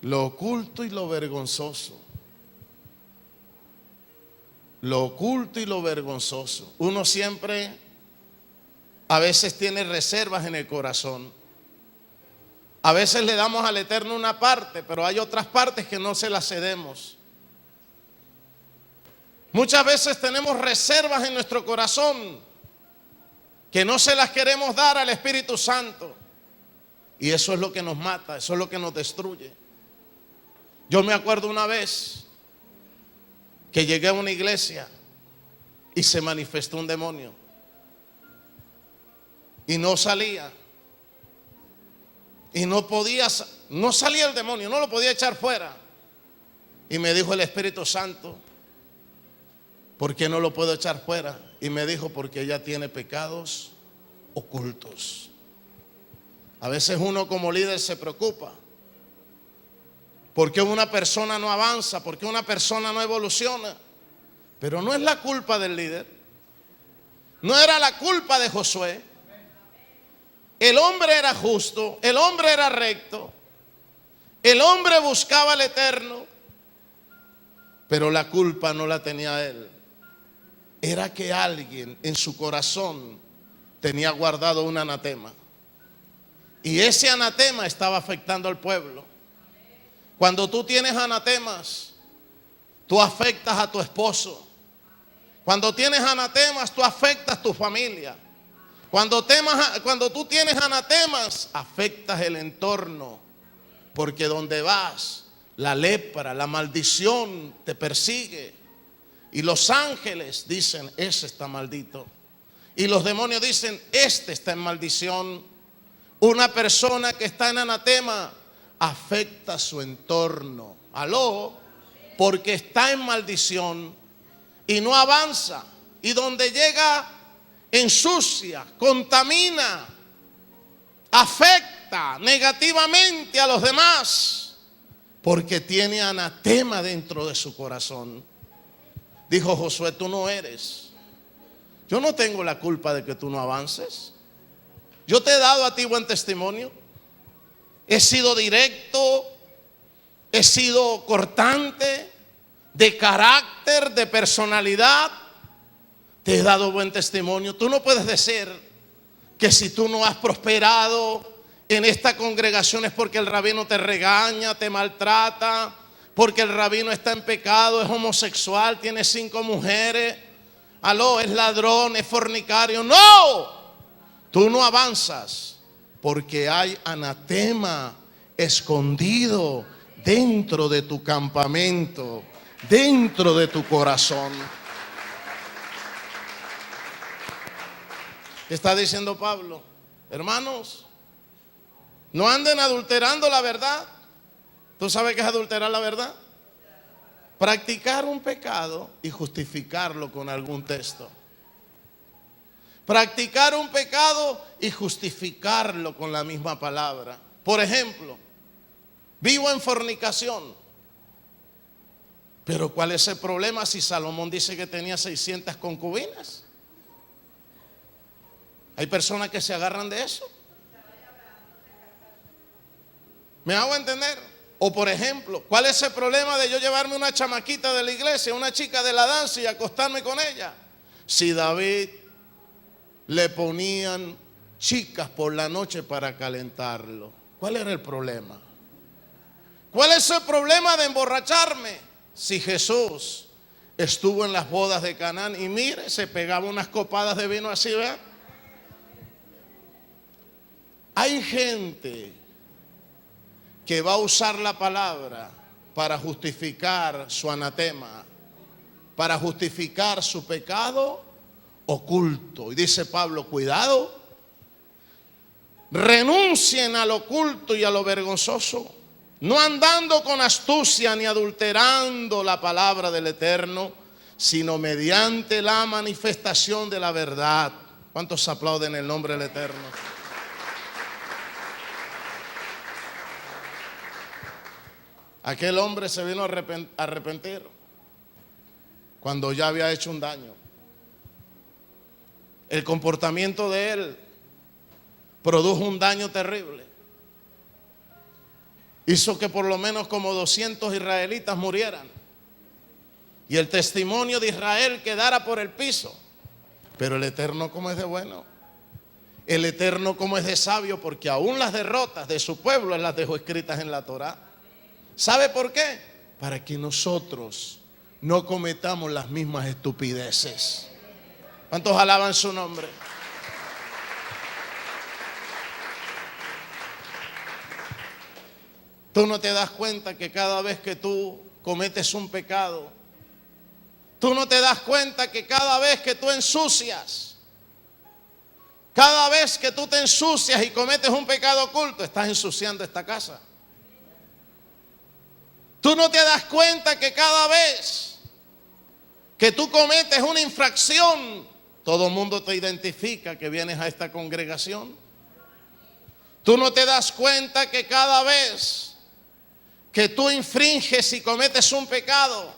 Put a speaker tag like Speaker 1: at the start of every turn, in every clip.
Speaker 1: Lo oculto y lo vergonzoso. Lo oculto y lo vergonzoso. Uno siempre a veces tiene reservas en el corazón. A veces le damos al Eterno una parte, pero hay otras partes que no se las cedemos. Muchas veces tenemos reservas en nuestro corazón que no se las queremos dar al Espíritu Santo. Y eso es lo que nos mata, eso es lo que nos destruye. Yo me acuerdo una vez que llegué a una iglesia y se manifestó un demonio. Y no salía. Y no salía el demonio, no lo podía echar fuera. Y me dijo el Espíritu Santo, ¿por qué no lo puedo echar fuera? Y me dijo, porque ella tiene pecados ocultos. A veces uno como líder se preocupa. ¿Por qué una persona no avanza? ¿Por qué una persona no evoluciona? Pero no es la culpa del líder. No era la culpa de Josué. El hombre era justo, el hombre era recto, el hombre buscaba al Eterno, pero la culpa no la tenía él. Era que alguien en su corazón tenía guardado un anatema. Y ese anatema estaba afectando al pueblo. Cuando tú tienes anatemas, tú afectas a tu esposo. Cuando tienes anatemas, tú afectas a tu familia. Cuando tú tienes anatemas, afectas el entorno. Porque donde vas, la lepra, la maldición te persigue. Y los ángeles dicen, ese está maldito. Y los demonios dicen, este está en maldición. Una persona que está en anatema afecta su entorno. Aló, porque está en maldición y no avanza. Y donde llega, ensucia, contamina, afecta negativamente a los demás, porque tiene anatema dentro de su corazón. Dijo Josué, tú no eres. Yo no tengo la culpa de que tú no avances. Yo te he dado a ti buen testimonio. He sido directo, he sido cortante, de carácter, de personalidad. Te he dado buen testimonio. Tú no puedes decir que si tú no has prosperado en esta congregación es porque el rabino te regaña, te maltrata, porque el rabino está en pecado, es homosexual, tiene 5 mujeres, aló, es ladrón, es fornicario. No, tú no avanzas porque hay anatema escondido dentro de tu campamento, dentro de tu corazón. Está diciendo Pablo, hermanos, no anden adulterando la verdad. ¿Tú sabes qué es adulterar la verdad? Practicar un pecado y justificarlo con algún texto. Practicar un pecado y justificarlo con la misma palabra. Por ejemplo, vivo en fornicación. Pero ¿cuál es el problema si Salomón dice que tenía 600 concubinas? Hay personas que se agarran de eso. ¿Me hago entender? O por ejemplo, ¿cuál es el problema de yo llevarme una chamaquita de la iglesia, una chica de la danza y acostarme con ella? Si David le ponían chicas por la noche para calentarlo, ¿cuál era el problema? ¿Cuál es el problema de emborracharme? Si Jesús estuvo en las bodas de Canaán y mire, se pegaba unas copadas de vino así, ¿verdad? Hay gente que va a usar la palabra para justificar su anatema, para justificar su pecado oculto. Y dice Pablo, cuidado, renuncien al oculto y a lo vergonzoso, no andando con astucia ni adulterando la palabra del Eterno, sino mediante la manifestación de la verdad. ¿Cuántos aplauden el nombre del Eterno? Aquel hombre se vino a arrepentir cuando ya había hecho un daño. El comportamiento de él produjo un daño terrible. hizo que por lo menos como 200 israelitas murieran y el testimonio de Israel quedara por el piso. Pero el Eterno como es de bueno, el Eterno como es de sabio, porque aún las derrotas de su pueblo Él las dejó escritas en la Torá. ¿Sabe por qué? Para que nosotros no cometamos las mismas estupideces. ¿Cuántos alaban su nombre? Tú no te das cuenta que cada vez que tú cometes un pecado, tú no te das cuenta que cada vez que tú ensucias, cada vez que tú te ensucias y cometes un pecado oculto, estás ensuciando esta casa. Tú no te das cuenta que cada vez que tú cometes una infracción, todo el mundo te identifica que vienes a esta congregación. Tú no te das cuenta que cada vez que tú infringes y cometes un pecado,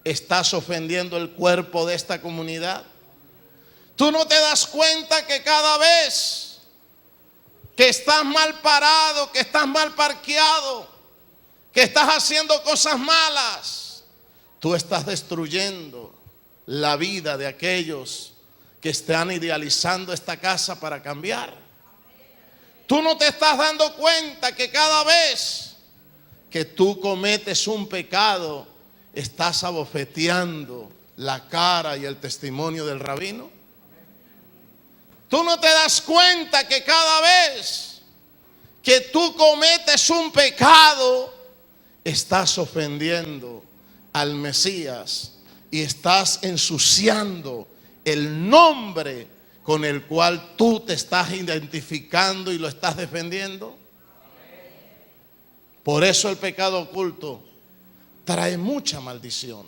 Speaker 1: estás ofendiendo el cuerpo de esta comunidad. Tú no te das cuenta que cada vez que estás mal parado, que estás mal parqueado, que estás haciendo cosas malas, tú estás destruyendo la vida de aquellos que están idealizando esta casa para cambiar. Tú no te estás dando cuenta que cada vez que tú cometes un pecado, estás abofeteando la cara y el testimonio del rabino. Tú no te das cuenta que cada vez que tú cometes un pecado, estás ofendiendo al Mesías y estás ensuciando el nombre con el cual tú te estás identificando y lo estás defendiendo. Por eso el pecado oculto trae mucha maldición.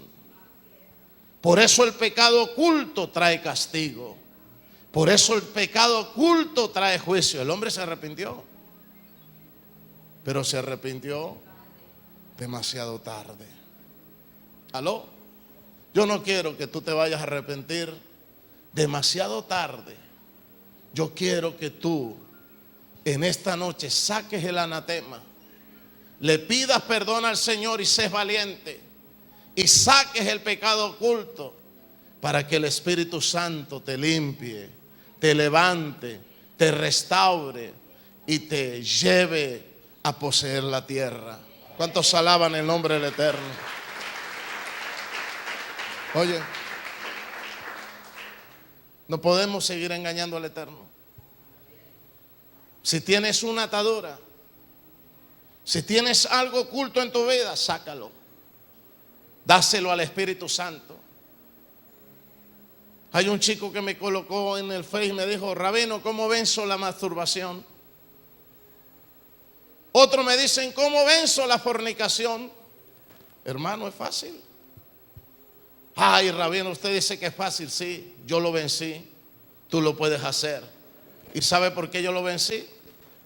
Speaker 1: Por eso el pecado oculto trae castigo. Por eso el pecado oculto trae juicio. El hombre se arrepintió, pero se arrepintió demasiado tarde. ¿Aló? Yo no quiero que tú te vayas a arrepentir demasiado tarde. Yo quiero que tú en esta noche saques el anatema, le pidas perdón al Señor y seas valiente y saques el pecado oculto para que el Espíritu Santo te limpie, te levante, te restaure y te lleve a poseer la tierra. ¿Cuántos alaban el nombre del Eterno? Oye, no podemos seguir engañando al Eterno. Si tienes una atadura, si tienes algo oculto en tu vida, sácalo. Dáselo al Espíritu Santo. Hay un chico que me colocó en el Face y me dijo: Rabino, ¿cómo venzo la masturbación? Otro me dicen: ¿cómo venzo la fornicación? Hermano, es fácil. Ay, Rabino, usted dice que es fácil. Sí, yo lo vencí. Tú lo puedes hacer. ¿Y sabe por qué yo lo vencí?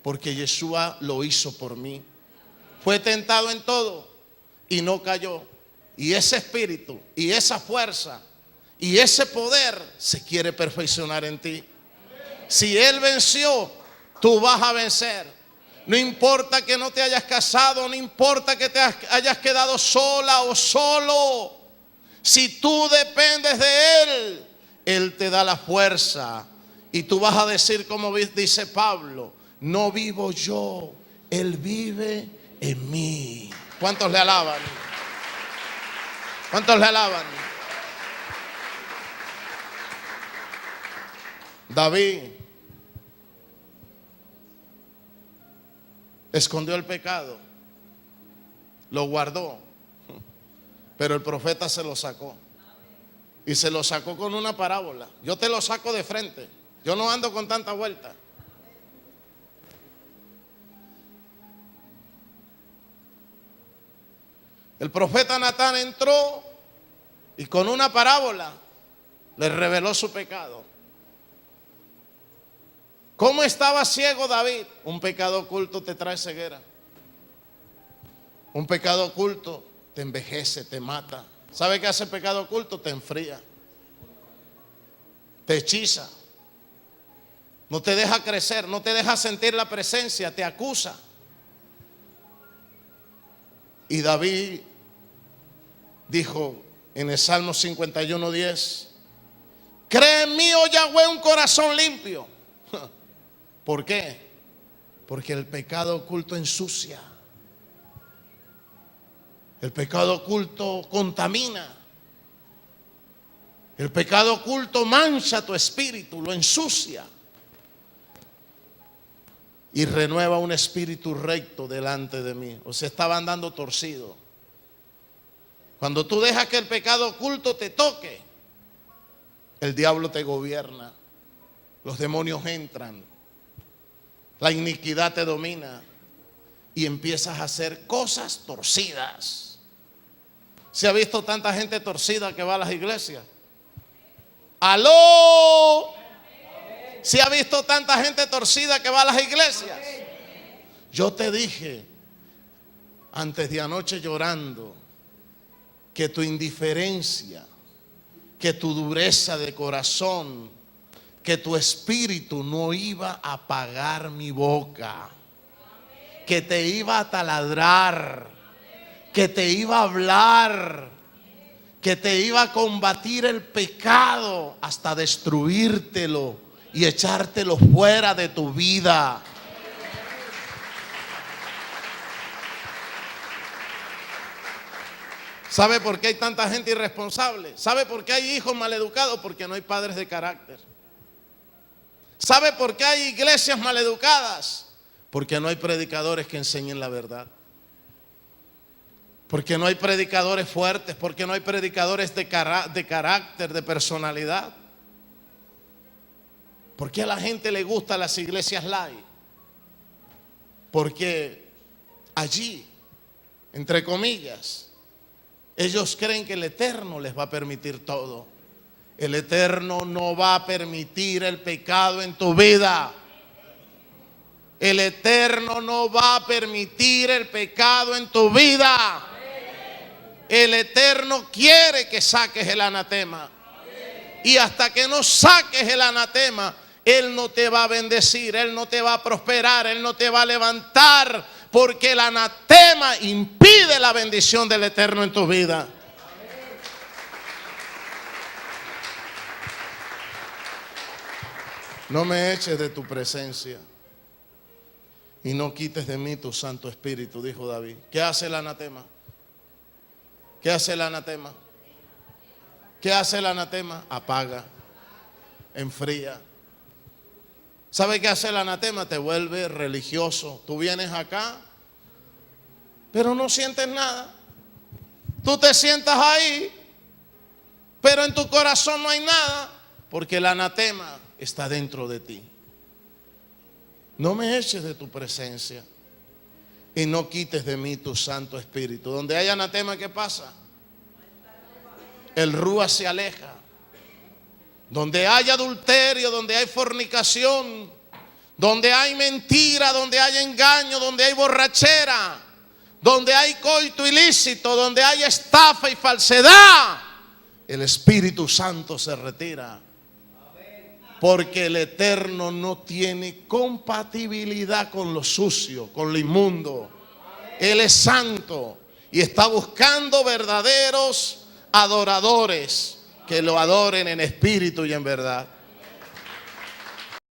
Speaker 1: Porque Yeshua lo hizo por mí. Fue tentado en todo y no cayó. Y ese espíritu y esa fuerza y ese poder se quiere perfeccionar en ti. Si Él venció, tú vas a vencer. No importa que no te hayas casado, no importa que te hayas quedado sola o solo. Si tú dependes de Él, Él te da la fuerza. Y tú vas a decir como dice Pablo: no vivo yo, Él vive en mí. ¿Cuántos le alaban? ¿Cuántos le alaban? David escondió el pecado, lo guardó, pero el profeta se lo sacó. Y se lo sacó con una parábola. Yo te lo saco de frente. Yo no ando con tanta vuelta. El profeta Natán entró y con una parábola le reveló su pecado. ¿Cómo estaba ciego David? Un pecado oculto te trae ceguera. Un pecado oculto te envejece, te mata. ¿Sabe qué hace el pecado oculto? Te enfría, te hechiza, no te deja crecer, no te deja sentir la presencia, te acusa. Y David dijo en el Salmo 51:10: crea en mí, oh Yahweh, un corazón limpio. ¿Por qué? Porque el pecado oculto ensucia. El pecado oculto contamina. El pecado oculto mancha tu espíritu, lo ensucia. Y renueva un espíritu recto delante de mí. O sea, estaba andando torcido. Cuando tú dejas que el pecado oculto te toque, el diablo te gobierna. Los demonios entran. La iniquidad te domina. Y empiezas a hacer cosas torcidas. ¿Se ha visto tanta gente torcida que va a las iglesias? ¡Aló! ¿Se ha visto tanta gente torcida que va a las iglesias? Yo te dije antes de anoche llorando que tu indiferencia, que tu dureza de corazón, que tu espíritu no iba a apagar mi boca, que te iba a taladrar, que te iba a hablar, que te iba a combatir el pecado hasta destruírtelo y echártelo fuera de tu vida. ¿Sabe por qué hay tanta gente irresponsable? ¿Sabe por qué hay hijos maleducados? Porque no hay padres de carácter. ¿Sabe por qué hay iglesias maleducadas? Porque no hay predicadores que enseñen la verdad. Porque no hay predicadores fuertes, porque no hay predicadores de carácter, de personalidad. ¿Por qué a la gente le gustan las iglesias light? Porque allí, entre comillas, ellos creen que el Eterno les va a permitir todo. El Eterno no va a permitir el pecado en tu vida. El Eterno no va a permitir el pecado en tu vida. El Eterno quiere que saques el anatema. Y hasta que no saques el anatema, Él no te va a bendecir, Él no te va a prosperar, Él no te va a levantar, porque el anatema impide la bendición del Eterno en tu vida. No me eches de tu presencia y no quites de mí tu Santo Espíritu, dijo David. ¿Qué hace el anatema? ¿Qué hace el anatema? ¿Qué hace el anatema? Apaga, enfría. ¿Sabe qué hace el anatema? Te vuelve religioso. Tú vienes acá, pero no sientes nada. Tú te sientas ahí, pero en tu corazón no hay nada, porque el anatema está dentro de ti. No me eches de tu presencia y no quites de mí tu Santo Espíritu. Donde hay anatema, ¿qué pasa? El rúa se aleja. Donde hay adulterio, donde hay fornicación, donde hay mentira, donde hay engaño, donde hay borrachera, donde hay coito ilícito, donde hay estafa y falsedad, el Espíritu Santo se retira. Porque el Eterno no tiene compatibilidad con lo sucio, con lo inmundo. Él es santo y está buscando verdaderos adoradores que lo adoren en espíritu y en verdad.